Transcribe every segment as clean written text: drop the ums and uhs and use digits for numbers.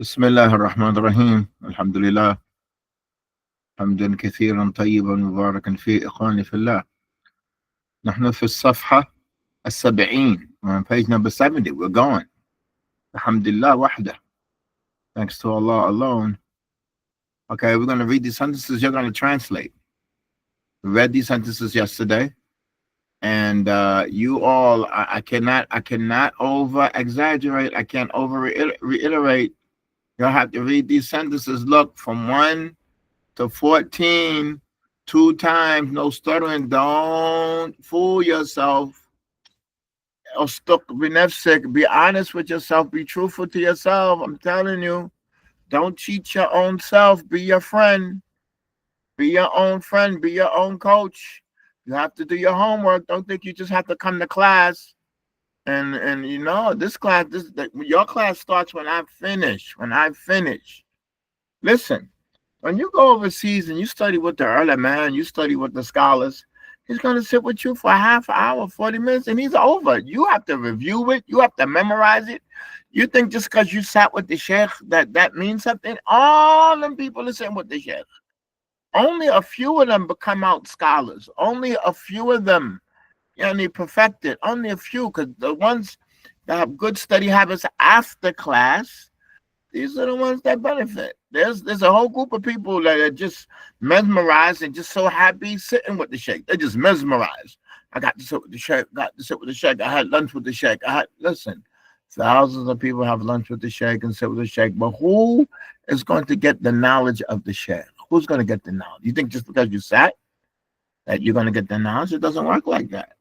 بسم الله الرحمن الرحيم. الحمد لله حمدا كثيرا طيبا مباركا فيه. إخواني في الله، نحن في الصفحة 70 on page number 70. We're going. Alhamdulillah wahda. Thanks to Allah alone. Okay, we're going to read these sentences. You're going to translate. We read these sentences yesterday, and you all, I cannot over exaggerate. I can't over reiterate. You'll have to read these sentences. Look, from 1 to 14, 2 times, no stuttering. Don't fool yourself. Be honest with yourself. Be truthful to yourself. I'm telling you. Don't cheat your own self. Be your friend. Be your own friend. Be your own coach. You have to do your homework. Don't think you just have to come to class. And you know, your class starts when I finish. When I finish. Listen. When you go overseas and you study with the early man, you study with the scholars, he's going to sit with you for a half hour, 40 minutes, and he's over. You have to review it. You have to memorize it. You think just because you sat with the sheikh that means something? All them people are sitting with the sheikh. Only a few of them become out scholars. Only a few of them, they perfect it. Only a few, because the ones that have good study habits after class, these are the ones that benefit. There's a whole group of people that are just mesmerized and just so happy sitting with the sheikh. They're just mesmerized. I got to sit with the sheikh. I had lunch with the sheikh. Listen, thousands of people have lunch with the sheikh and sit with the sheikh, but who is going to get the knowledge of the sheikh? Who's going to get the knowledge? You think just because you sat that you're going to get the knowledge? It doesn't work like that.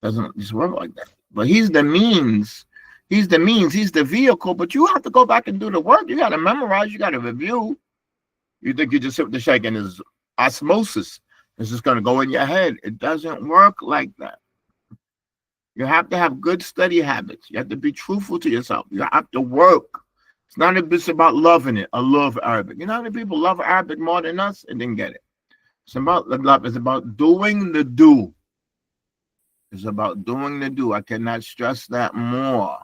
It doesn't just work like that. But he's the means. He's the vehicle, but you have to go back and do the work. You got to memorize, you got to review. You think you just sit with the sheikh and his osmosis is just going to go in your head. It doesn't work like that. You have to have good study habits. You have to be truthful to yourself. You have to work. It's not just about loving it. I love Arabic. You know how many people love Arabic more than us and didn't get it? It's about love. It's about doing the do. It's about doing the do. I cannot stress that more.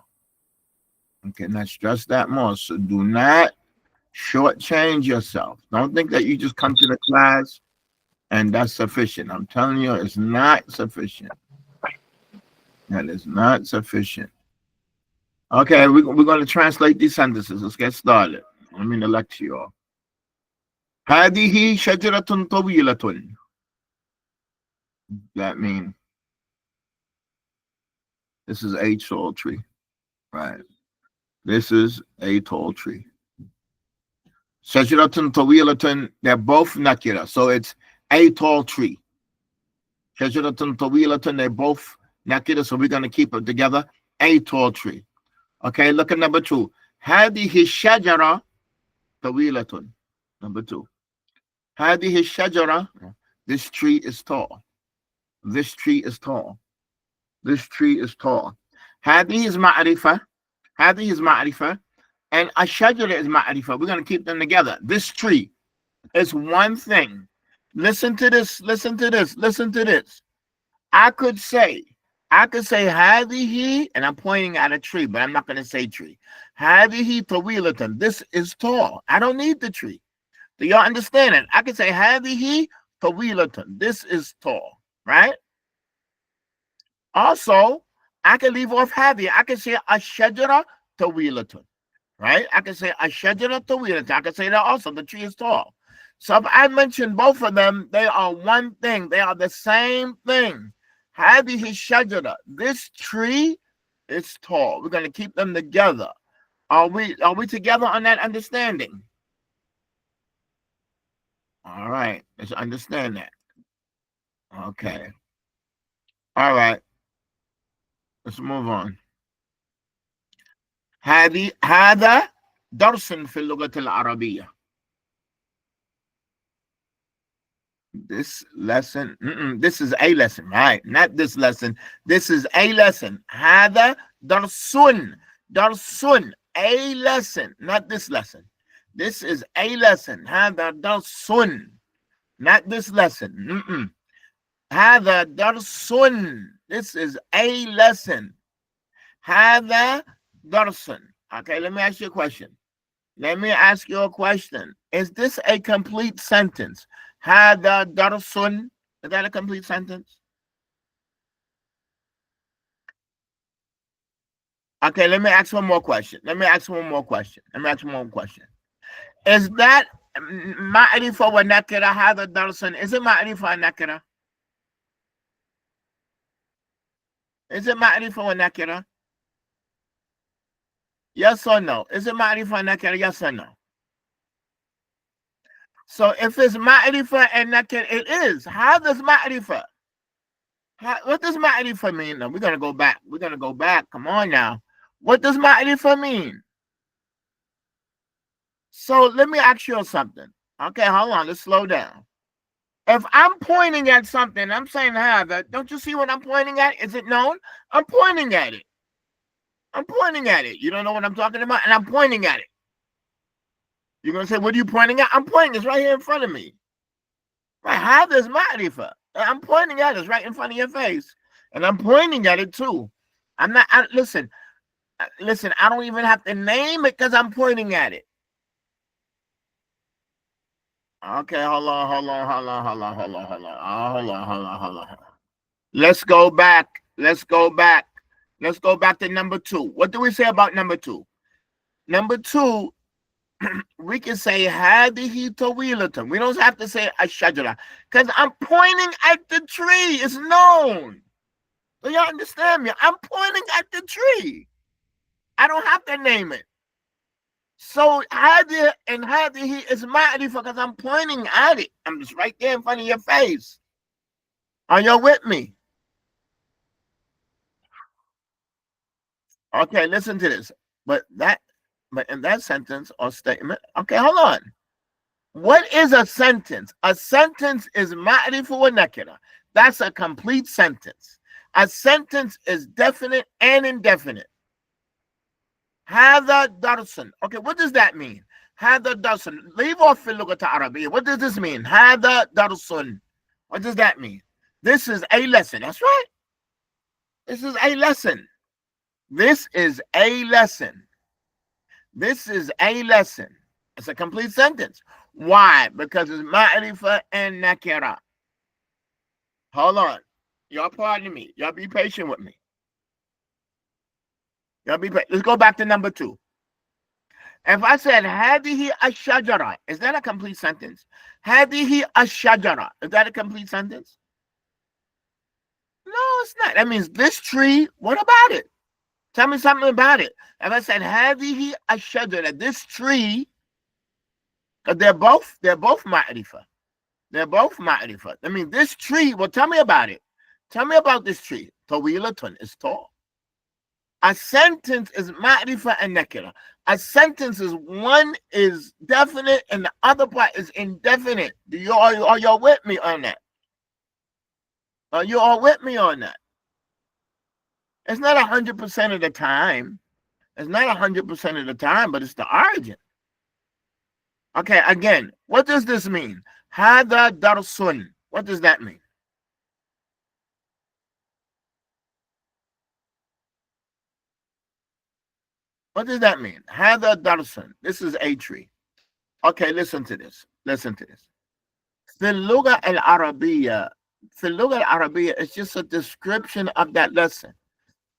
So do not shortchange yourself. Don't think that you just come to the class and that's sufficient. I'm telling you, it's not sufficient. That is not sufficient. Okay, we're going to translate these sentences. Let's get started. Let me lecture you all. هذه شجرة طويلة. That means this is a tall tree. Right. This is a tall tree. Shajaratun tawilatun, they're both nakira. So it's a tall tree. Shajaratun tawilatun, they're both nakira. So we're going to keep it together. A tall tree. Okay, look at number 2. Hadihi shajara tawilatun. Number 2. Hadihi shajara, this tree is tall. This tree is tall. This tree is tall. Hadihi is ma'rifah. Hadihi is ma'rifah. And ashajara is ma'rifah. We're going to keep them together. This tree is one thing. Listen to this. Listen to this. Listen to this. I could say hadihi, and I'm pointing at a tree, but I'm not going to say tree. Hadihi tawilatan. This is tall. I don't need the tree. Do y'all understand it? I could say hadihi tawilatan. This is tall, right? Also, I can leave off hadi. I can say ashajara tawilatun. Right? I can say ashajara tawilatun. I can say that also. The tree is tall. So if I mention both of them, they are one thing. They are the same thing. Hadihi shajara. This tree is tall. We're going to keep them together. Are we together on that understanding? All right. Let's understand that. Okay. All right. Let's move on. هذا درس في اللغة العربية. This lesson, this is a lesson, right? Not this lesson. This is a lesson. هذا درس. درس, a lesson, not this lesson. This is a lesson. هذا درس, not this lesson. هذا درس. This is a lesson. هذا درس. Okay, let me ask you a question. Let me ask you a question. Is this a complete sentence? Hada darsun. Is that a complete sentence? Okay, let me ask one more question. Is that ma'rifa wa nakira hada darsun? Is it ma'rifa wa nakira? Is it ma'rifa wa nakira? Yes or no? Is it ma'rifa wa nakira? Yes or no? So if it's ma'rifa and nakira, it is. How does ma'rifa? What does ma'rifa mean? Now, we're going to go back. Come on now. What does ma'rifa mean? So let me ask you something. Okay, hold on. Let's slow down. If I'm pointing at something, I'm saying have. Don't you see what I'm pointing at? Is it known? I'm pointing at it. You don't know what I'm talking about? And I'm pointing at it. You're going to say, what are you pointing at? I'm pointing. It's right here in front of me. Right? Have is ma'rifa. I'm pointing at it. It's right in front of your face. And I'm pointing at it too. Listen, I don't even have to name it because I'm pointing at it. Okay, hold on. Let's go back to number 2. What do we say about number 2? Number 2, we can say hadihi tawilatun. We don't have to say ashajara because I'm pointing at the tree. It's known. Do you understand me? I'm pointing at the tree. I don't have to name it. So hadi and hadihi is ma'rifa because I'm pointing at it. I'm just right there in front of your face. Are you with me? Okay, listen to this. But in that sentence or statement, okay, hold on. What is a sentence? A sentence is ma'rifa wa nakira. That's a complete sentence. A sentence is definite and indefinite. Hada darsun. Okay, what does that mean? Hada darsun. Leave off Lugat Arabiya. What does this mean? Hada darsun. What does that mean? This is a lesson. That's right. This is a lesson. This is a lesson. It's a complete sentence. Why? Because it's ma'rifa and nakira. Hold on. Y'all pardon me. Y'all be patient with me. Let's go back to number 2. If I said hadihi ashajara, is that a complete sentence? Hadihi ashajara, is that a complete sentence? No, it's not. That means this tree. What about it? Tell me something about it. If I said hadihi ashajara, this tree, because they're both ma'rifa. I mean, this tree. Well, tell me about it. Tell me about this tree. Tawilatun is tall. A sentence is ma'rifa and nakira. A sentence is one is definite and the other part is indefinite. Are y'all with me on that? Are you all with me on that? It's not 100% of the time. It's not 100% of the time, but it's the origin. Okay, again, what does this mean? Hada darsun. What does that mean? What does that mean? Hada darsun. This is a tree. Okay, listen to this. في اللغة العربية it's just a description of that lesson.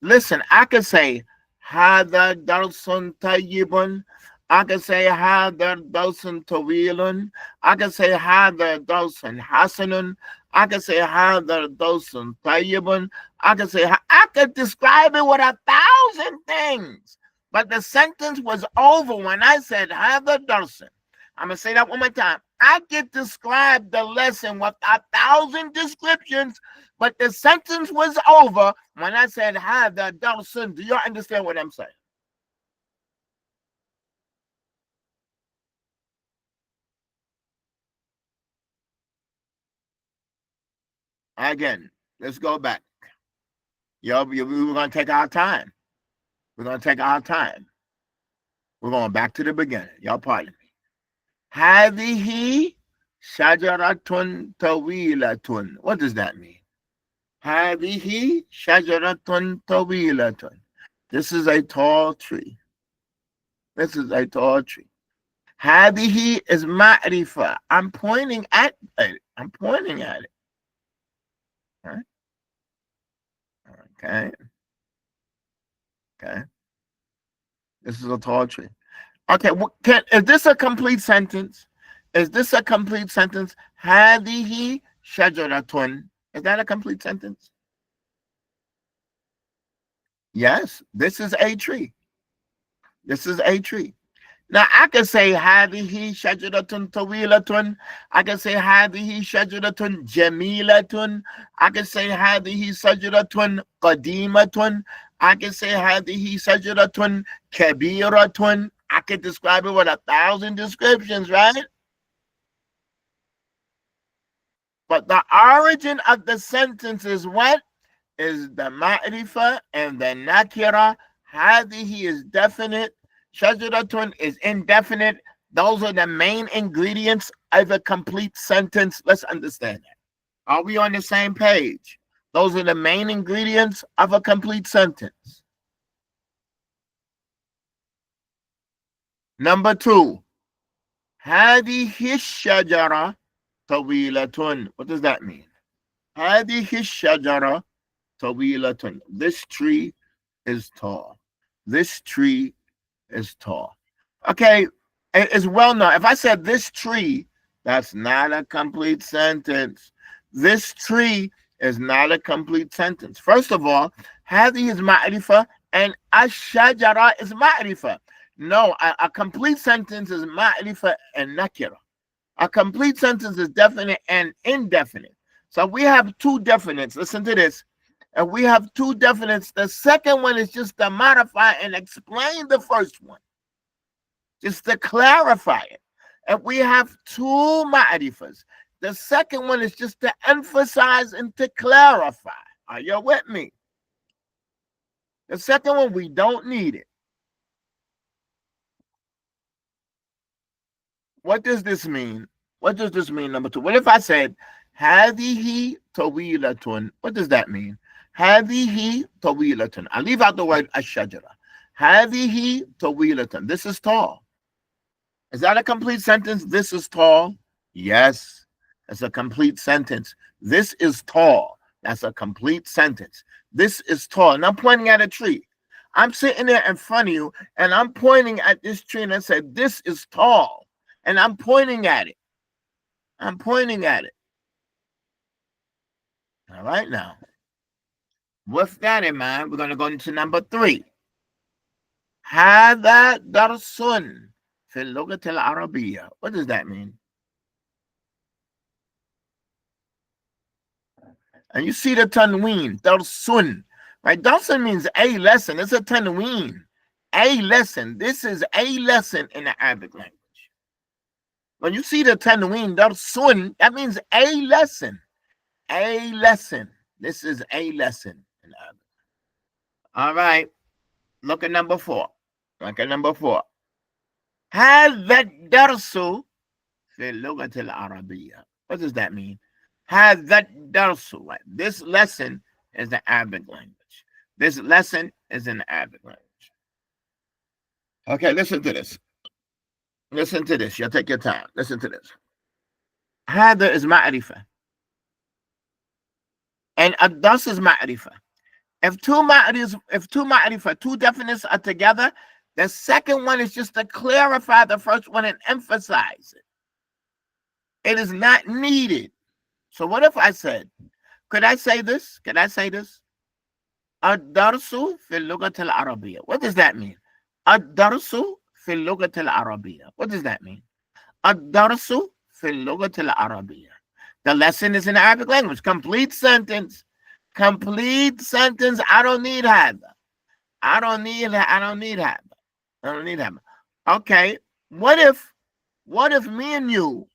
Listen, I could say هذا درس طيب. I could say هذا درس طويل. I could say هذا درس حسن. I could say هذا درس طيب. I could describe it with 1,000 things. But the sentence was over when I said هذا درس. I'm going to say that one more time. I could describe the lesson with 1,000 descriptions, but the sentence was over when I said, "Hada darsun." Do you understand what I'm saying? Again, let's go back. We're going to take our time. We're going back to the beginning. Y'all pardon me. هذه شجرة طويلة. What does that mean? هذه شجرة طويلة. This is a tall tree. هذه is ma'rifah. I'm pointing at it. I'm pointing at it. Right? Okay. Okay. This is a tall tree. Okay. Is this a complete sentence? Is this a complete sentence? هذه شجرة. Is that a complete sentence? Yes. This is a tree. This is a tree. Now I can say هذه شجرة طويلة. I can say هذه شجرة جميلة. I can say هذه شجرة قديمة. I can say هذه شجرة كبيرة. I can describe it with 1,000 descriptions, right? But the origin of the sentence is what? Is the ma'rifah and the nakira. هذه is definite. Shajaratun is indefinite. Those are the main ingredients of a complete sentence. Let's understand that. Are we on the same page? Those are the main ingredients of a complete sentence. Number 2. هذه الشجرة طويلة. What does that mean? هذه الشجرة طويلة. This tree is tall. This tree is tall. Okay, it's well known. If I said this tree, that's not a complete sentence. This tree is not a complete sentence. First of all, هذه is ma'rifah and ash-shajara is ma'rifah. No, a complete sentence is ma'rifah and nakira. A complete sentence is definite and indefinite. So we have two definites. Listen to this. And we have two definites. The second one is just to modify and explain the first one, just to clarify it. And we have two ma'rifas. The second one is just to emphasize and to clarify. Are you with me? The second one, we don't need it. What does this mean? What does this mean, number 2? What if I said, هذه طويلة? What does that mean? هذه طويلة. I leave out the word الشجرة. هذه طويلة. This is tall. Is that a complete sentence? This is tall. Yes, it's a complete sentence. This is tall. That's a complete sentence. This is tall. And I'm pointing at a tree. I'm sitting there in front of you, and I'm pointing at this tree, and I said, this is tall. And I'm pointing at it. I'm pointing at it. All right, now. With that in mind, we're going to go into number 3. هذا درس في اللغة العربية. What does that mean? And you see the tanween, darsun, right? Darsun means a lesson. It's a tanween, a lesson. This is a lesson in the Arabic language. When you see the tanween, darsun, that means a lesson. A lesson. This is a lesson in Arabic. All right. Look at number 4. Look at number 4. هذا الدرس في اللغة العربية. What does that mean? هذا الدرس. Right? This lesson is the Arabic language. This lesson is in the Arabic language. Okay, listen to this. Listen to this. You'll take your time. Listen to this. هذا is ma'rifah. And الدرس is ma'rifah. If two ma'rifah, two definites are together, the second one is just to clarify the first one and emphasize it. It is not needed. So what if I said, could I say this? Could I say this? الدرس في اللغة العربية. What does that mean? الدرس في اللغة العربية. What does that mean? الدرس في اللغة العربية. The lesson is in the Arabic language. Complete sentence. Complete sentence. I don't need هذا. I don't need هذا. I don't need him. Okay, what if me and you,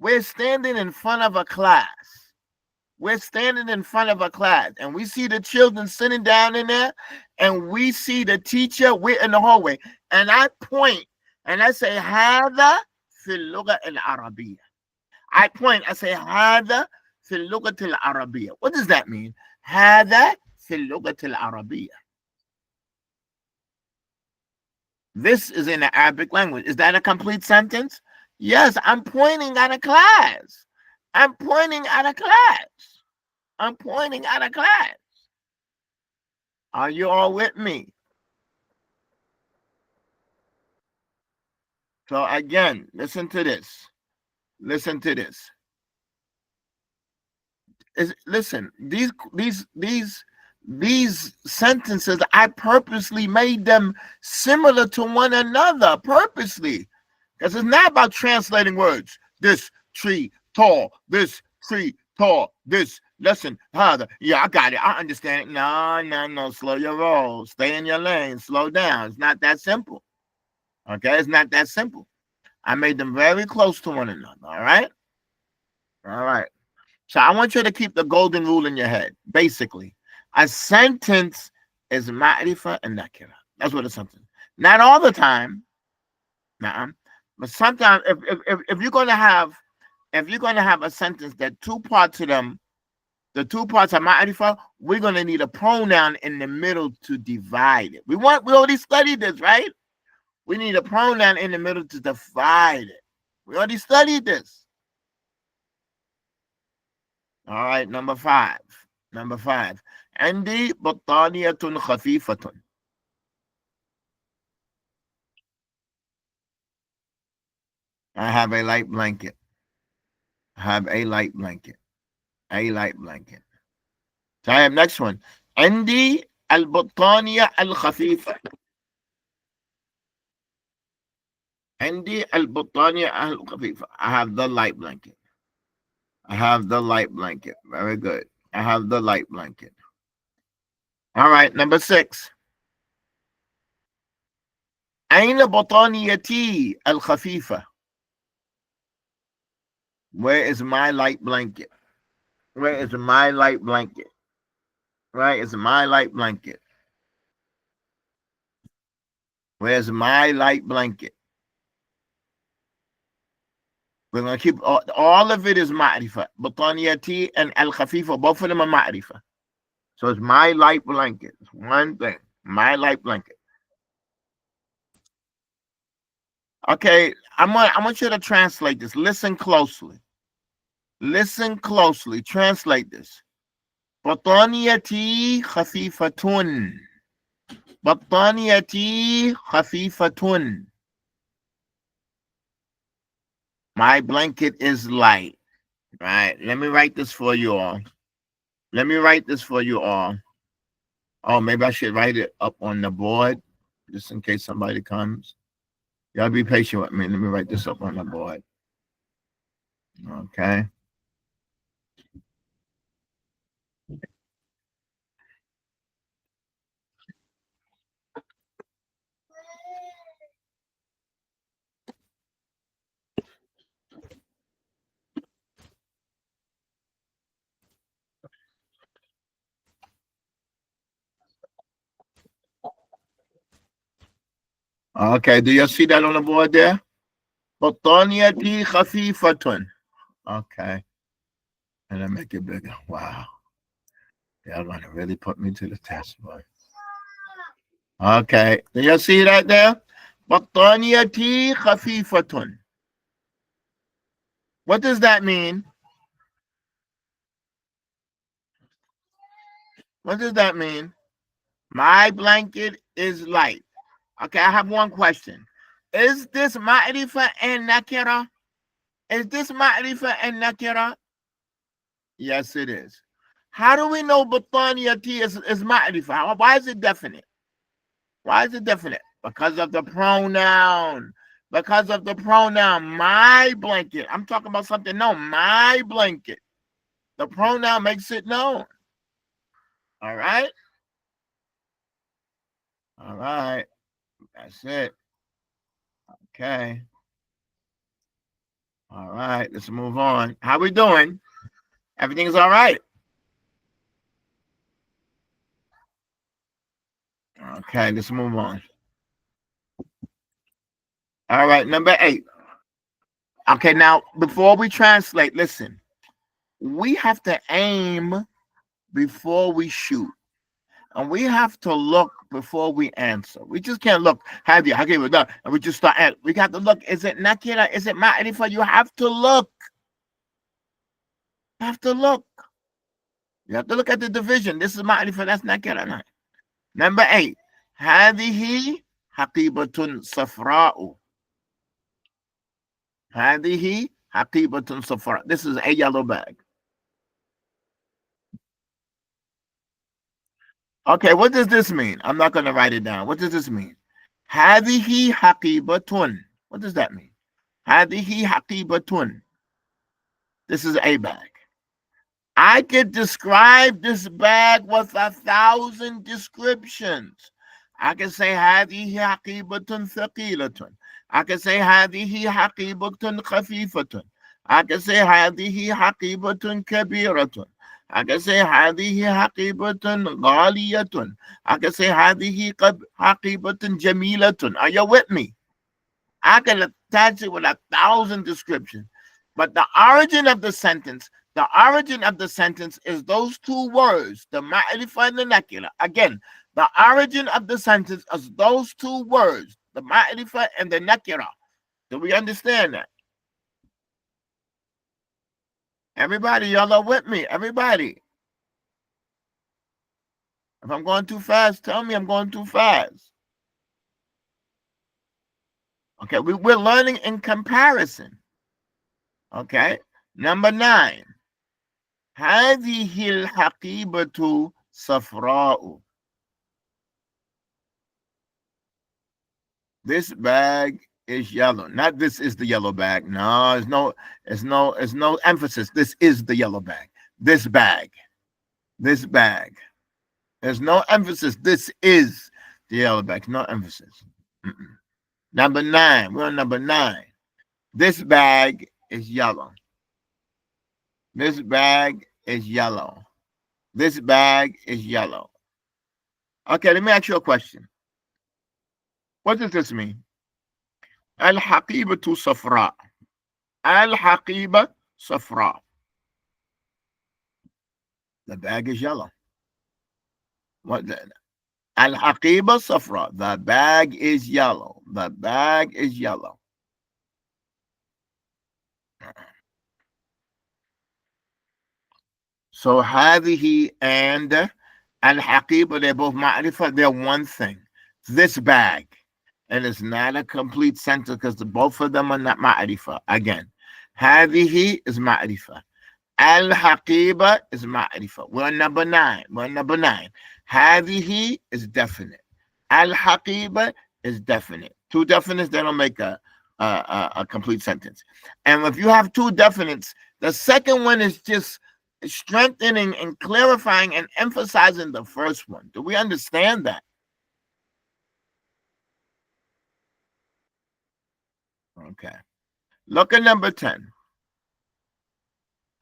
we're standing in front of a class. We're standing in front of a class, and we see the children sitting down in there, and we see the teacher, we're in the hallway, and I point, and I say, هذا في اللغة العربية. I point, I say, هذا في اللغة العربية. What does that mean? هذا في اللغة العربية. This is in the Arabic language. Is that a complete sentence? Yes, I'm pointing at a class. I'm pointing at a class. I'm pointing at a class. Are you all with me? So again, listen to this. Listen to this. Listen, these sentences, I purposely made them similar to one another, purposely. Because it's not about translating words. This tree tall, this tree tall, this lesson harder. Yeah, I got it. I understand it. No. Slow your roll. Stay in your lane. Slow down. It's not that simple. Okay, it's not that simple. I made them very close to one another. All right. All right. So I want you to keep the golden rule in your head. Basically, a sentence is ma'rifa and nakira. That's what a sentence. Not all the time. Nah. But sometimes, if you're gonna have a sentence that two parts of them, the two parts are ma'rifa, we're gonna need a pronoun in the middle to divide it. We already studied this, right? We need a pronoun in the middle to divide it. We already studied this. All right, number five. عندي بطانية خفيفة. I have a light blanket. A light blanket. So I have next one. عندي البطانية الخفيفة. عندي البطانية الخفيفة. I have the light blanket. Very good. I have the light blanket. All right, number 6. أين بطانيتي الخفيفة? Where is my light blanket? Where is my light blanket? Where's my light blanket? We're going to keep all of it is ma'rifa. Bataniyati and al-khafifa, both of them are ma'rifa. So it's my light blanket. It's one thing. My light blanket. Okay, I want you to translate this. Listen closely. Translate this. Bataniyati khafifatun. Bataniyati khafifatun. My blanket is light. Right. Let me write this for you all. Oh, maybe I should write it up on the board just in case somebody comes. Y'all be patient with me. Let me write this up on the board. Okay. Okay. Do you see that on the board there? Bataniyati khafifatun. Okay. And I make it bigger. Wow. Y'all gonna really put me to the test, boy. Okay. Do you see that there? Bataniyati khafifatun. What does that mean? What does that mean? My blanket is light. Okay, I have one question. Is this ma'rifa and nakira? Yes, it is. How do we know bataniyati is ma'rifa? Why is it definite? Because of the pronoun. My blanket. I'm talking about something known. My blanket. The pronoun makes it known. All right. That's it. Okay. All right. Let's move on. How we doing? Everything's all right. Okay. Let's move on. All right. Number 8. Okay. Now, before we translate, listen. We have to aim before we shoot. And we have to look before we answer. We just can't look. Have you? Okay, we're done. And we just start. We got to look. Is it nakira? Is it ma'rifa? You have to look. You have to look. You have to look at the division. This is ma'rifa. That's nakira. Number 8. هذه حقيبة صفراء. هذه حقيبة صفراء. This is a yellow bag. Okay, what does this mean? I'm not going to write it down. What does this mean? هذه حقيبة. What does that mean? هذه حقيبة. This is a bag. I could describe this bag with 1,000 descriptions. I can say هذه حقيبة ثقيلة. I can say هذه حقيبة خفيفة. I can say هذه حقيبة كبيرة. I can say هذه حقيبة غالية. I can say هذه حقيبة جميلة. Are you with me? I can attach it with 1,000 descriptions. But the origin of the sentence is those two words, the ma'rifa and the nakira. Again, the origin of the sentence is those two words, the ma'rifa and the nakira. Do we understand that? Everybody, y'all are with me. Everybody. If I'm going too fast, tell me I'm going too fast. Okay, we're learning in comparison. Okay, number 9. هذه الحقيبة صفراء. This bag is yellow. Not this is the yellow bag. No, it's no emphasis. This is the yellow bag. This bag. There's no emphasis. This is the yellow bag. No emphasis. Number 9. We're on number 9. This bag is yellow. This bag is yellow. This bag is yellow. Okay, let me ask you a question. What does this mean? Al-haqibatu safra. Al-haqiba safra. The bag is yellow. What then? Al-haqiba safra. The bag is yellow. The bag is yellow. So هذه and al-haqiba, they're both ma'rifa, they're one thing. This bag. And it's not a complete sentence because both of them are not ma'rifa. Again, هذه is ma'rifa. Al-haqiba is ma'rifa. We're on number 9. هذه is definite. Al-haqiba is definite. Two definites, they don't make a complete sentence. And if you have two definites, the second one is just strengthening and clarifying and emphasizing the first one. Do we understand that? Okay. Look at number 10.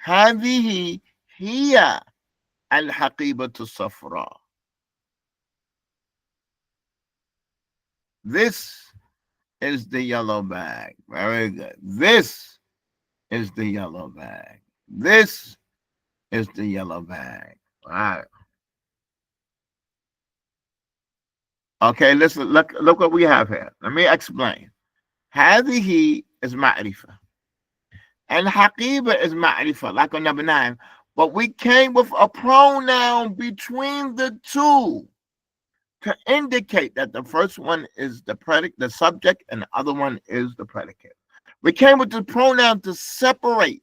هذه هي الحقيبة الصفراء. This is the yellow bag. Very good. This is the yellow bag. This is the yellow bag. All right. Okay, listen, look what we have here. Let me explain. هذه is ma'rifa. And haqiba is ma'rifa, like on number 9. But we came with a pronoun between the two to indicate that the first one is the predicate, the subject, and the other one is the predicate. We came with the pronoun to separate.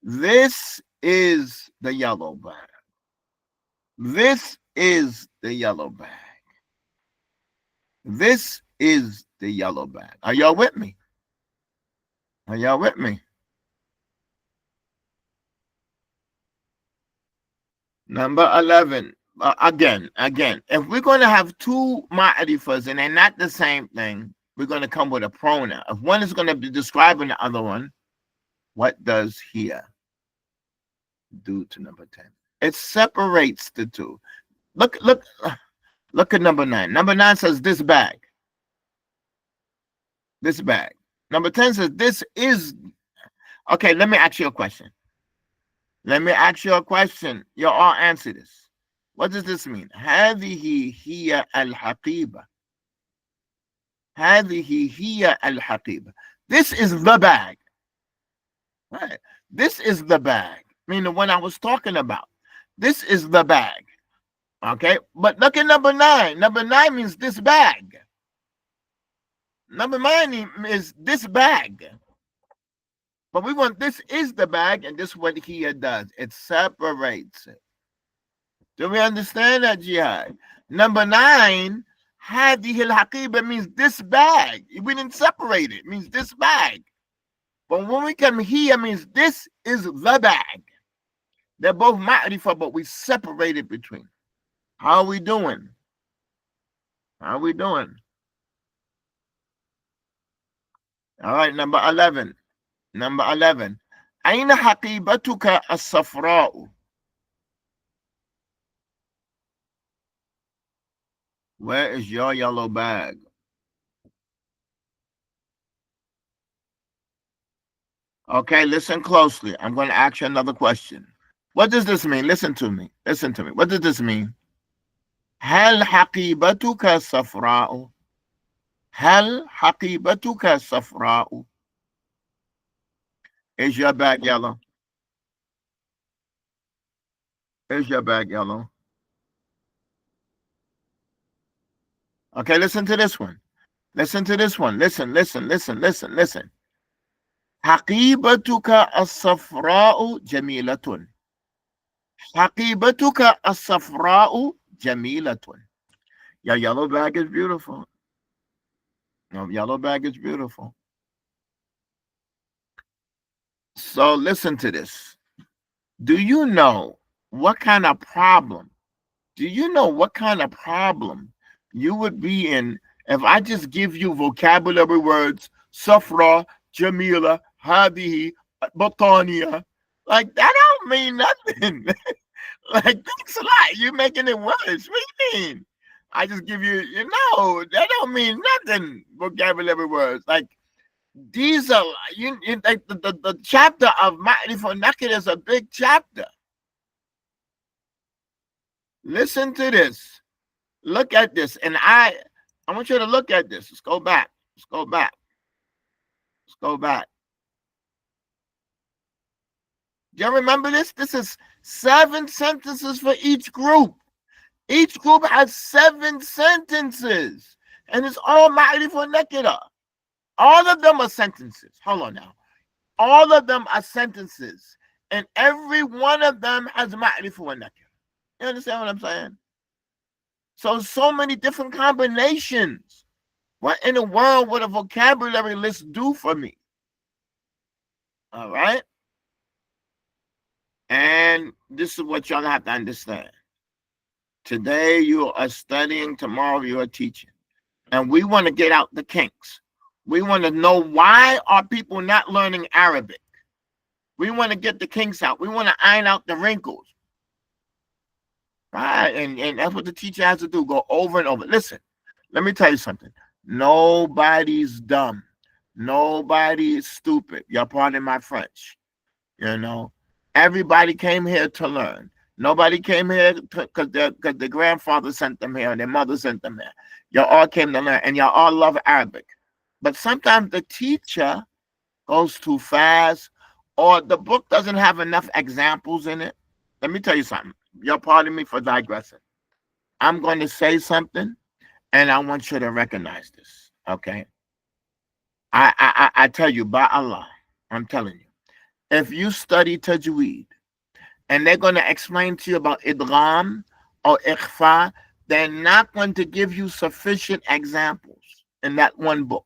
This is the yellow bag. This is the yellow bag. This is the yellow bag. Are y'all with me? Are y'all with me? Number 11. Again, if we're going to have two ma'rifas and they're not the same thing, we're going to come with a pronoun. If one is going to be describing the other one, what does here do to number 10? It separates the two. Look at number 9. Number 9 says this bag. This bag. Number 10 says this is. Okay, let me ask you a question. You all answer this. What does this mean? هذه هي الحقيبة. هذه هي الحقيبة. This is the bag. Right. This is the bag. Meaning when I was talking about. This is the bag. Okay. But look at number 9. Number 9 means this bag. Number 9 is this bag. But we want this is the bag, and this is what he does. It separates it. Do we understand that, Jihad? Number 9, هذه الحقيبة means this bag. We didn't separate it. It means this bag. But when we come here, it means this is the bag. They're both ma'rifah, but we separated between. How are we doing? How are we doing? All right, number 11. Number 11. أين حقيبتك الصفراء? Where is your yellow bag? Okay, listen closely. I'm going to ask you another question. What does this mean? Listen to me. Listen to me. What does this mean? هل حقيبتك صفراء؟ هل حقيبتك صفراء؟ Is your bag yellow? Is your bag yellow? Okay, listen to this one. Listen to this one. Listen, listen, listen, listen, listen. حقيبتك الصفراء جميلة. حقيبتك الصفراء جميلة. Your yellow bag is beautiful. Your yellow bag is beautiful. So listen to this. Do you know what kind of problem? Do you know what kind of problem you would be in if I just give you vocabulary words, Safra, Jamila, Hadihi, Botania? Like, that don't mean nothing. Like, thanks a lot. You're making it worse. What do you mean? I just give you, that don't mean nothing, vocabulary words. Like, these are, like the chapter of Ma'rifah Naked is a big chapter. Listen to this. Look at this. And I want you to look at this. Let's go back. Let's go back. Let's go back. Do you remember this? This is 7 sentences for each group. Each group has 7 sentences. And it's all Ma'rifah Nakeda. All of them are sentences. Hold on now. All of them are sentences. And every one of them has Ma'rifah Nakeda. You understand what I'm saying? So many different combinations. What in the world would a vocabulary list do for me? All right? And this is what y'all have to understand. Today you are studying, tomorrow you are teaching. And we want to get out the kinks. We want to know, why are people not learning Arabic? We want to get the kinks out. We want to iron out the wrinkles. Right? And that's what the teacher has to do. Go over and over. Listen, let me tell you something. Nobody's dumb. Nobody is stupid. You're pardon my French. Everybody came here to learn. Nobody came here because their grandfather sent them here and their mother sent them here. Y'all all came to learn, and y'all all love Arabic. But sometimes the teacher goes too fast, or the book doesn't have enough examples in it. Let me tell you something. You're pardon me for digressing. I'm going to say something, and I want you to recognize this. Okay? I tell you, by Allah, I'm telling you, if you study tajweed, and they're going to explain to you about idgham or ikhfa, they're not going to give you sufficient examples in that one book.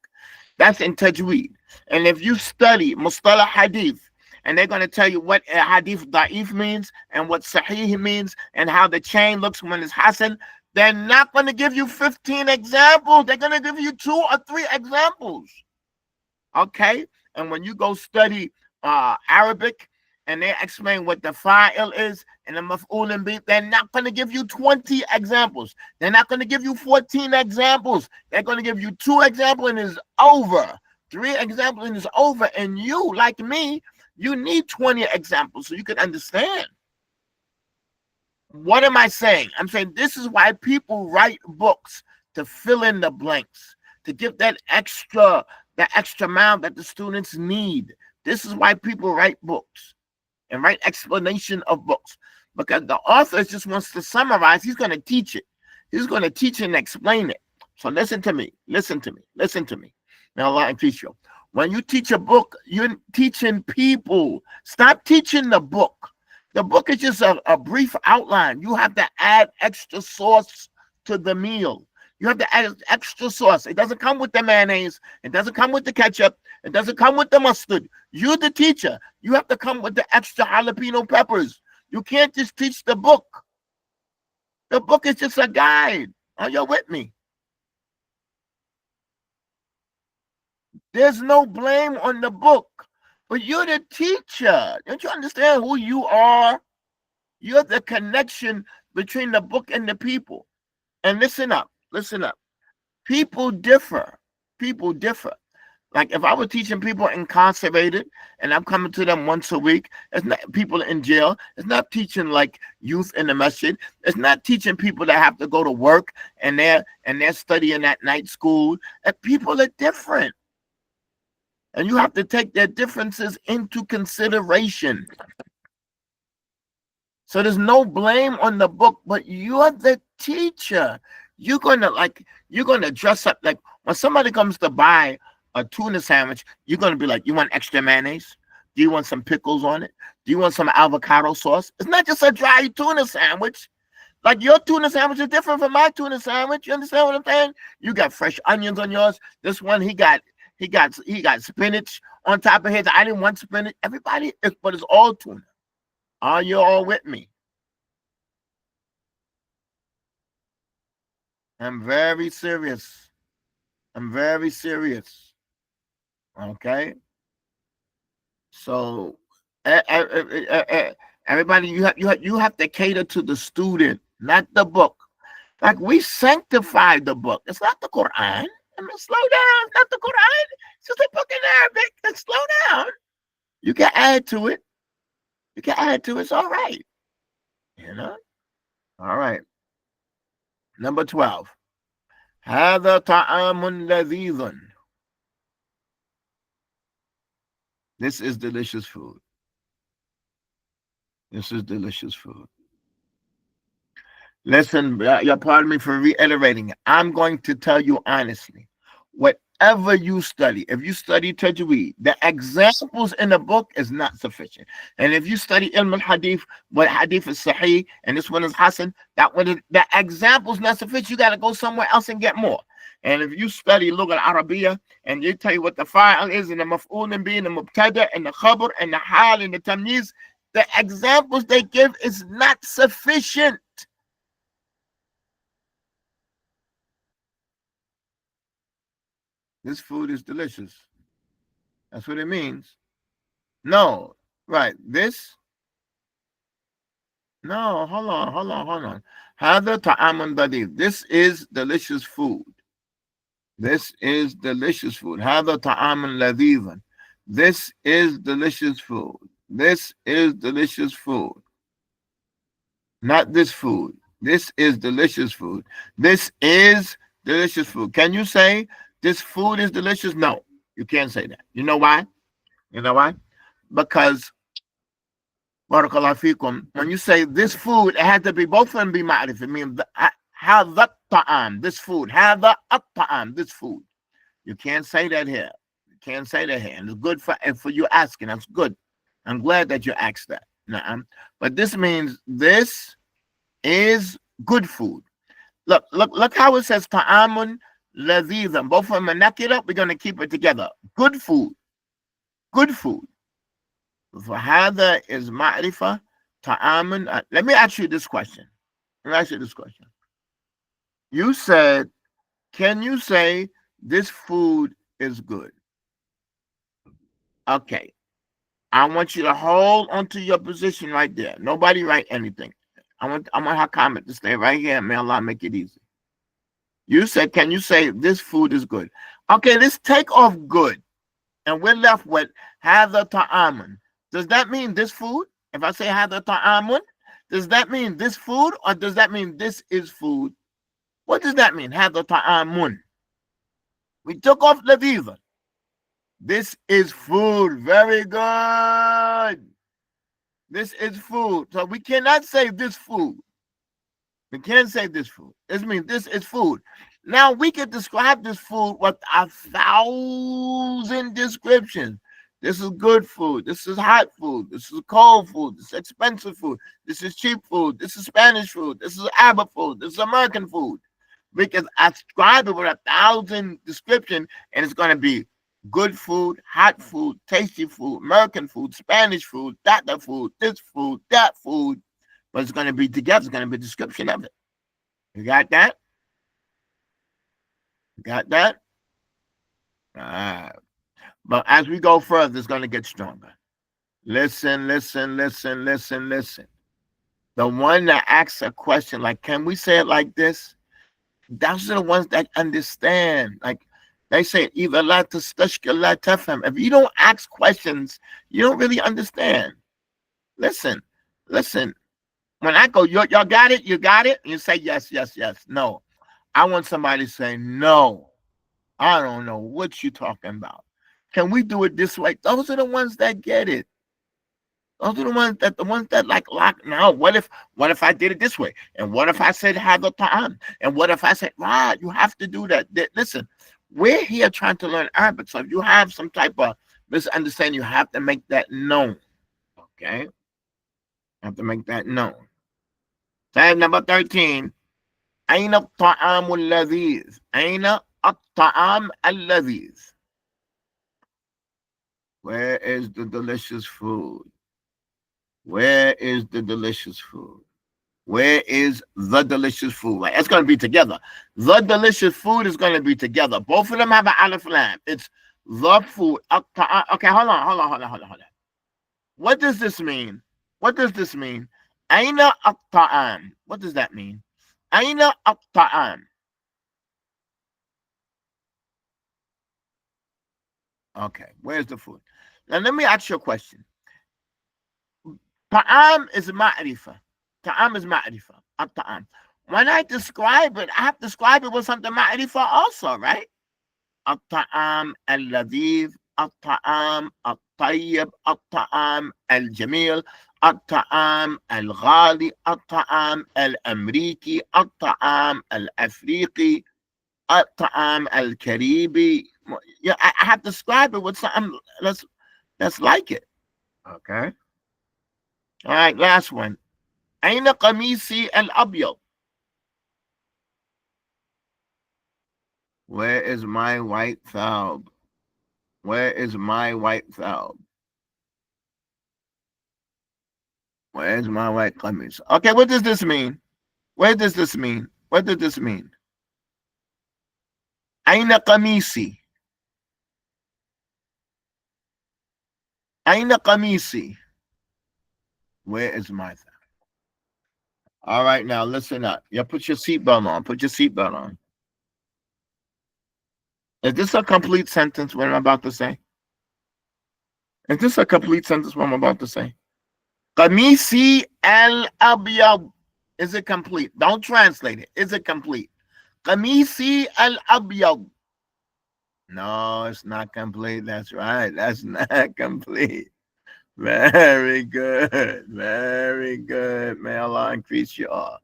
That's in tajweed. And if you study mustalah hadith, and they're going to tell you what hadith da'if means and what sahih means and how the chain looks when it's hasan, they're not going to give you 15 examples. They're going to give you 2 or 3 examples. Okay? And when you go study Arabic, and they explain what the fa'il is and the maf'ul bi, they're not going to give you 20 examples. They're not going to give you 14 examples. They're going to give you 2 examples and it's over. 3 examples and it's over. And you, like me, you need 20 examples so you can understand. What am I saying? I'm saying this is why people write books, to fill in the blanks, to give that extra amount that the students need. This is why people write books and write explanation of books, because the author just wants to summarize. He's going to teach it. He's going to teach and explain it. So listen to me. Listen to me. Listen to me. Now, Allah increase you. When you teach a book, you're teaching people. Stop teaching the book. The book is just a brief outline. You have to add extra sauce to the meal. You have to add extra sauce. It doesn't come with the mayonnaise. It doesn't come with the ketchup. It doesn't come with the mustard. You're the teacher. You have to come with the extra jalapeno peppers. You can't just teach the book. The book is just a guide. Are you with me? There's no blame on the book, but you're the teacher. Don't you understand who you are? You're the connection between the book and the people. And listen up. Listen up. People differ. People differ. Like if I were teaching people incarcerated and I'm coming to them once a week, it's not people in jail. It's not teaching like youth in the masjid. It's not teaching people that have to go to work and they're studying at night school. And people are different. And you have to take their differences into consideration. So there's no blame on the book, but you're the teacher. You're gonna dress up like when somebody comes to buy a tuna sandwich, you're gonna be like, you want extra mayonnaise? Do you want some pickles on it? Do you want some avocado sauce? It's not just a dry tuna sandwich. Like your tuna sandwich is different from my tuna sandwich. You understand what I'm saying? You got fresh onions on yours. This one he got spinach on top of his. I didn't want spinach. But it's all tuna. Are you all with me? I'm very serious. I'm very serious. Okay. So everybody, you have to cater to the student, not the book. Like we sanctify the book. It's not the Quran. I mean, slow down. It's not the Quran. It's just a book in Arabic. And slow down. You can add to it. You can add to it. It's all right. You know? All right. Number 12. هذا طعام لذيذ. This is delicious food. This is delicious food. Listen, you pardon me for reiterating it. I'm going to tell you honestly. Whatever you study, if you study tajweed, the examples in the book is not sufficient. And if you study ilm al-hadith, what hadith is sahih, and this one is hasan, the examples not sufficient. You got to go somewhere else and get more. And if you study Lugha al-Arabiya, and they tell you what the fa'il is, and the maf'ul and being the mubtada, and the khabar, and the hal, and the tamyiz, the examples they give is not sufficient. This food is delicious. That's what it means. No, right. This. No, hold on. هذا طعام لذيذ. This is delicious food. This is delicious food. هذا طعام لذيذ. This is delicious food. This is delicious food. Not this food. This is delicious food. This is delicious food. Can you say this food is delicious? No, you can't say that. You know why? You know why? Because barakallahu fikum, when you say this food, it has to be both of them be ma'rif. It means hadha ta'am, this food. Hadha at-ta'am, this food. You can't say that here. You can't say that here. And it's good for you asking. That's good. I'm glad that you asked that. But this means this is good food. Look how it says ta'amun ladhizan. Both of them are nakira. We're going to keep it together. Good food. Good food. Fahada is ma'rifa ta'amun. Let me ask you this question. You said, can you say this food is good? Okay. I want you to hold onto your position right there. Nobody write anything. I want her comment to stay right here. May Allah make it easy. You said, can you say this food is good? Okay, let's take off good. And we're left with hadha ta'amun. Does that mean this food? If I say hadha ta'amun, Does that mean this food or does that mean this is food? What does that mean? Hada ta'amun. We took off ladhiza. This is food. Very good. This is food. So we cannot say this food. We can't say this food. This means this is food. Now we can describe this food with 1,000 descriptions. This is good food. This is hot food. This is cold food. This is expensive food. This is cheap food. This is Spanish food. This is Arab food. This is American food. We can ascribe it with 1,000 descriptions, and it's going to be good food, hot food, tasty food, American food, Spanish food, that food, this food, that food. But it's going to be together. It's going to be a description of it. You got that? You got that? All right. But as we go further, it's going to get stronger. Listen, listen, listen, listen, listen. The one that asks a question like, can we say it like this? Those are the ones that understand. Like they say, either la tastashkil la tafham. If you don't ask questions, you don't really understand. Listen, listen. When I go, y'all got it? You got it? You say yes, yes, yes. No. I want somebody to say, no, I don't know what you're talking about. Can we do it this way? Those are the ones that get it. Those are the ones that like lock. Now, what if I did it this way? And what if I said have a ta'am? And what if I said, right, you have to do that? Listen, we're here trying to learn Arabic. So if you have some type of misunderstanding, you have to make that known. Okay? You have to make that known. Tab number 13. أين الطعام اللذيذ? أين الطعام اللذيذ? Where is the delicious food? Where is the delicious food? Where is the delicious food? Like, it's going to be together. The delicious food is going to be together. Both of them have an alif lam. It's the food. Okay, hold on. What does this mean? What does this mean? Aina at-ta'am. What does that mean? Aina at-ta'am. Okay, where's the food? Now let me ask you a question. Ta'am is ma'rifa. Ta'am is ma'rifa. At-ta'am. When I describe it, I have to describe it with something ma'rifa also, right? At-ta'am al-ladhiv, at-ta'am al-tayyib, at-ta'am al-jamil, الطعام الغالي الطعام الأمريكي الطعام الأفريقي الطعام الكاريبي. Yeah, I have to describe it with something that's like it. Okay. All right, last one. أين قميصي الأبيض? Where is my white thawb? Where is my white thawb? Where's my white qamis? Okay, what does this mean? What does this mean? What does this mean? Aina qamisi? Aina qamisi? Where is my thing? All right, now listen up. You put your seatbelt on. Put your seatbelt on. Is this a complete sentence? What I'm about to say? Is this a complete sentence? What I'm about to say? Qamisi al-abyad. Is it complete? Don't translate it. Is it complete? Qamisi al-abyad. No, it's not complete. That's right. That's not complete. Very good. Very good. May Allah increase you all.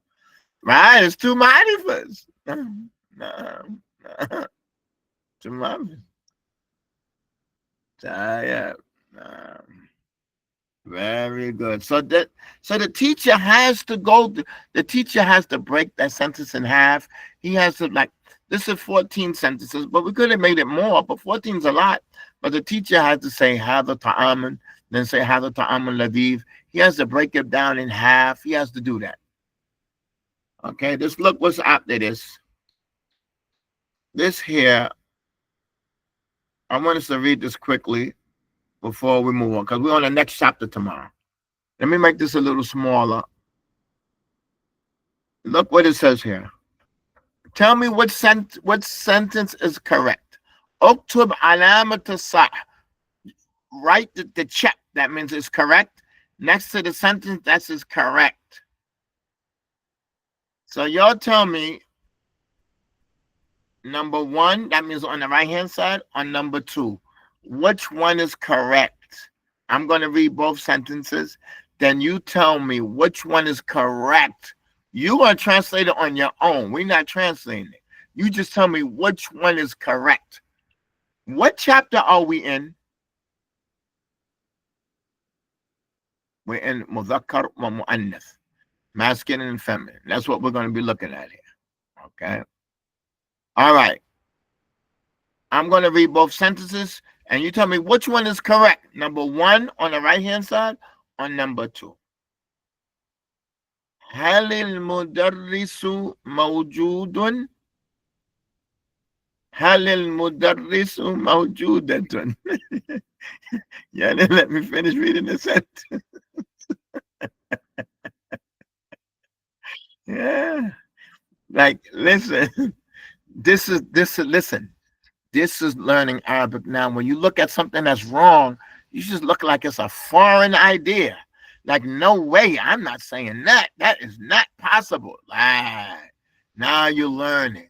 Right? It's too mighty for us. No. Too mighty. Yeah. Very good. So the teacher has to the teacher has to break that sentence in half. He has to this is 14 sentences, but we could have made it more, but 14 is a lot. But the teacher has to say hadha ta'amun, then say hadha ta'amun ladif. He has to break it down in half. He has to do that. Okay, just look what's after this. This here, I want us to read this quickly before we move on, because we're on the next chapter tomorrow. Let me make this a little smaller. Look what it says here. Tell me what sentence is correct. Uktub alamat as-sah. Write the check. That means it's correct. Next to the sentence that is correct. So y'all tell me, number one, that means on the right hand side, on number two, which one is correct? I'm going to read both sentences. Then you tell me which one is correct. You're going to translate it on your own. We're not translating it. You just tell me which one is correct. What chapter are we in? We're in Mudhakkar wa Mu'annath, masculine and feminine. That's what we're going to be looking at here. Okay. All right. I'm going to read both sentences, and you tell me which one is correct. Number one on the right hand side, or number two. هل المدرس موجود؟ هل المدرس موجودة؟ Yeah, then let me finish reading the sentence. Yeah. Like, listen, listen. This is learning Arabic now. When you look at something that's wrong, you just look like it's a foreign idea. Like, no way, I'm not saying that. That is not possible. Like, now you're learning.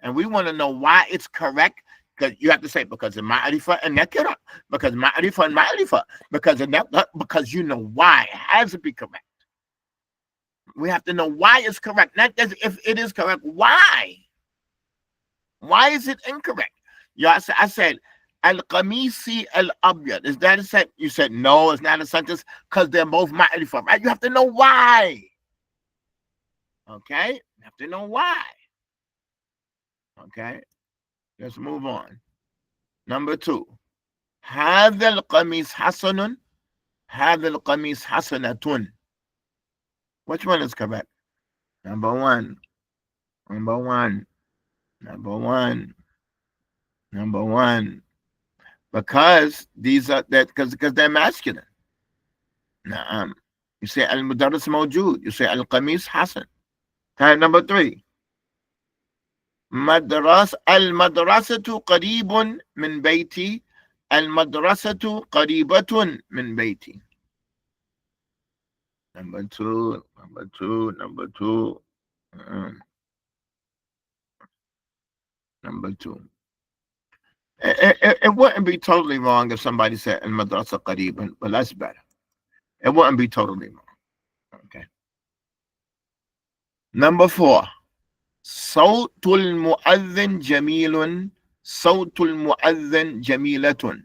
And we want to know why it's correct. Because you have to say, because of ma'arifa and nakira, because ma'arifa and ma'arifa, because of that, because you know why. It has to be correct. We have to know why it's correct. Not just if it is correct, why? Why is it incorrect? Yeah, I said, al-qamisi al-abyad. Is that a sentence? You said, no, it's not a sentence because they're both ma'rifah, right? You have to know why. Okay? You have to know why. Okay? Let's move on. Number two. هذا القميص حسن. هذا القميص حسنة. Which one is correct? Number one. Number one. Number one. Number one. Because these are that because they're masculine. نعم. You say المدرس موجود. You say القميص حسن. Time number three. المدرسة قريب من بيتي. المدرسة قريبة من بيتي. Number two. Number two. Number two. Number two. It wouldn't be totally wrong if somebody said المدرسة قريبا, but that's better. It wouldn't be totally wrong. Okay. Number four. صوت المؤذن جميل. صوت المؤذن جميلة.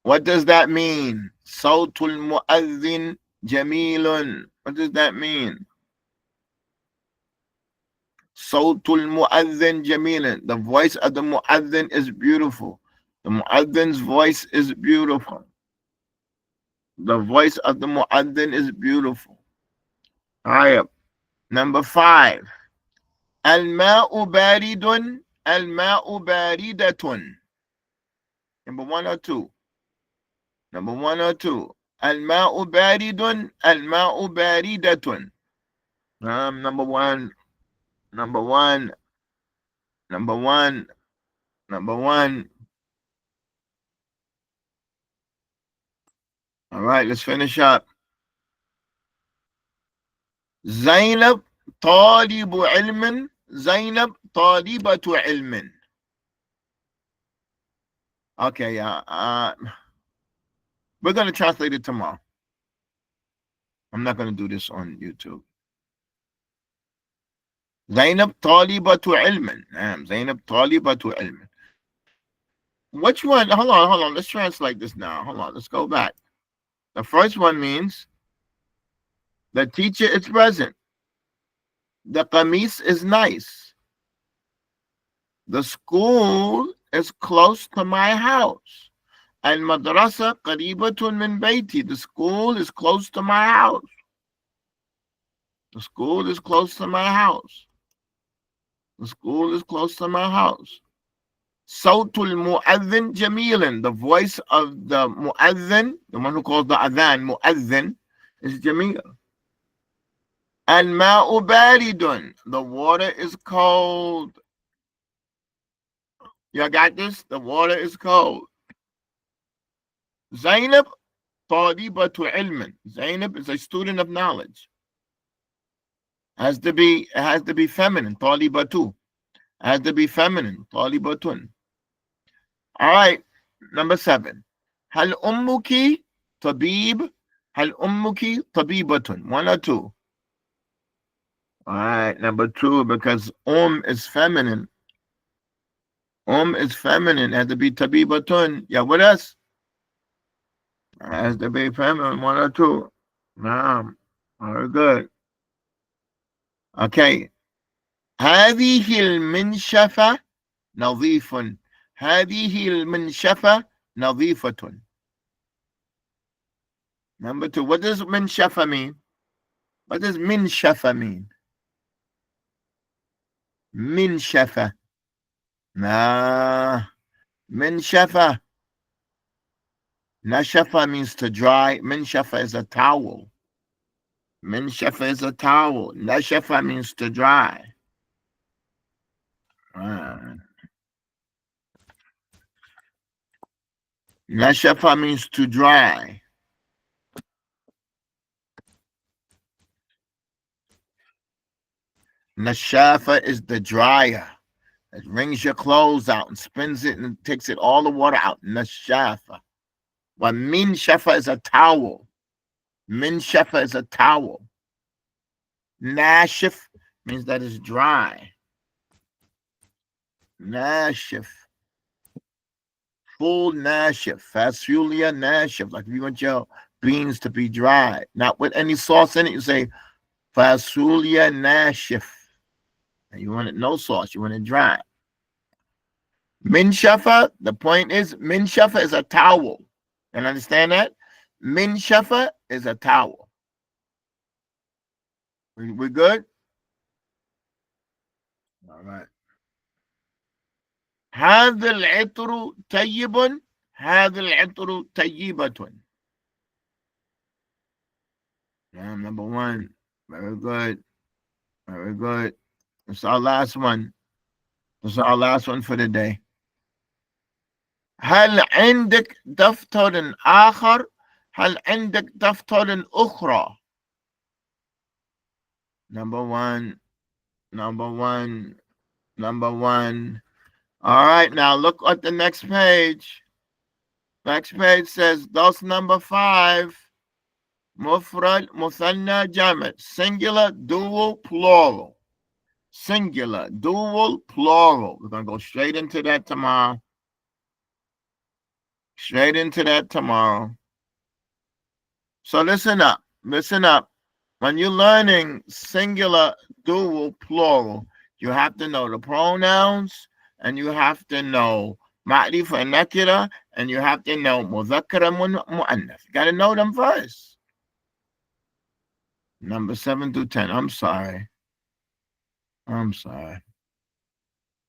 What does that mean? صوت المؤذن جميل. What does that mean? صوت المؤذن جميل. The voice of the mu'adhin is beautiful. The mu'adhin's voice is beautiful. The voice of the mu'adhin is beautiful. All right. Number five. الماء بارد. الماء باردة. Number one or two. Number one or two. الماء بارد. الماء باردة. Number one. Number one. Number one. Number one. All right, let's finish up. زينب طالب علم. زينب طالبة علم. Okay, yeah. We're going to translate it tomorrow. I'm not going to do this on YouTube. زينب طالبة علم. زينب طالبة علم. Which one? Hold on. Let's translate this now. Hold on. Let's go back. The first one means the teacher is present. The qamis is nice. The school is close to my house. المدرسة قريبة من بيتي. The school is close to my house. The school is close to my house. The school is close to my house. صوت المؤذن جميل. The voice of the mu'adhin, the one who calls the adhan, mu'adhin, is jamil. الماء بارد. The water is cold. Y'all got this? The water is cold. Zainab طالبة علم. Zainab is a student of knowledge. It has to be feminine. طالبة. Has to be feminine. طالبة. All right. Number 7. هل أمك طبيب؟ هل أمك طبيبة? 1 or 2? All right. Number 2, because is feminine. Is feminine. Has to be طبيبة. Yeah, what else? Has to be feminine. 1 or 2? Very good. Okay. هذه المنشفة نظيف. هذه المنشفة نظيفة. Number 2. What does منشفة mean? What does منشفة mean? منشفة. Nah. منشفة. Nashafa means to dry. Minshafa is a towel. Minshafa is a towel. Nashafa means to dry. Nashafa means to dry. Nashafa is the dryer. It wrings your clothes out and spins it and takes it all the water out. Nashafa. Well, minshafa is a towel. Minshafa is a towel. Nashif means that it's dry. Nashif. Full nashif. Fasulia nashif. Like if you want your beans to be dry, not with any sauce in it, you say fasulia nashif. And you want it no sauce, you want it dry. Minshafa, the point is, minshafa is a towel. And understand that? Minshafa is a towel. We good? All right. هذا العطر طيب. هذا العطر طيبة. Number 1. Very good. Very good. That's our last one. That's our last one for the day. هل عندك دفتر آخر؟ هل عندك دفتر أخرى؟ Number 1. Number 1. Number 1. All right, now look at the next page. Next page says, that's number 5. Mufrad, Muthanna, Jamid. Singular, dual, plural. Singular, dual, plural. We're going to go straight into that tomorrow. Straight into that tomorrow. So listen up. Listen up. When you're learning singular, dual, plural, you have to know the pronouns, and you have to know ma'rifa and nakira, and you have to know mudhakkara mu'annath. You got to know them first. Number 7 through 10. I'm sorry.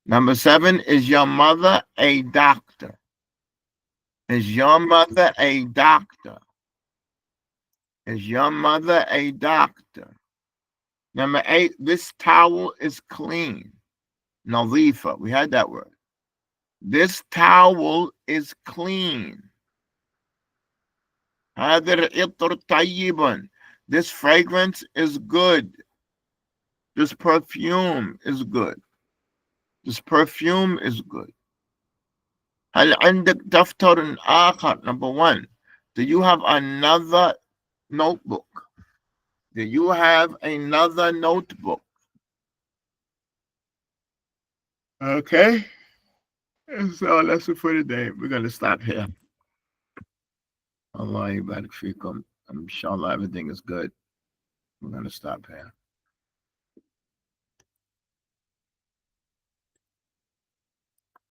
Number 7, is your mother a doctor? Is your mother a doctor? Is your mother a doctor? Number 8, this towel is clean. Nadhifa. We had that word. This towel is clean. هذا العطر طيب. This fragrance is good. This perfume is good. This perfume is good. هل عندك دفتر آخر? Number 1. Do you have another notebook? Do you have another notebook? Okay. So that's it for today. We're going to stop here. Allah yabarak fikum. Inshallah, everything is good. We're going to stop here.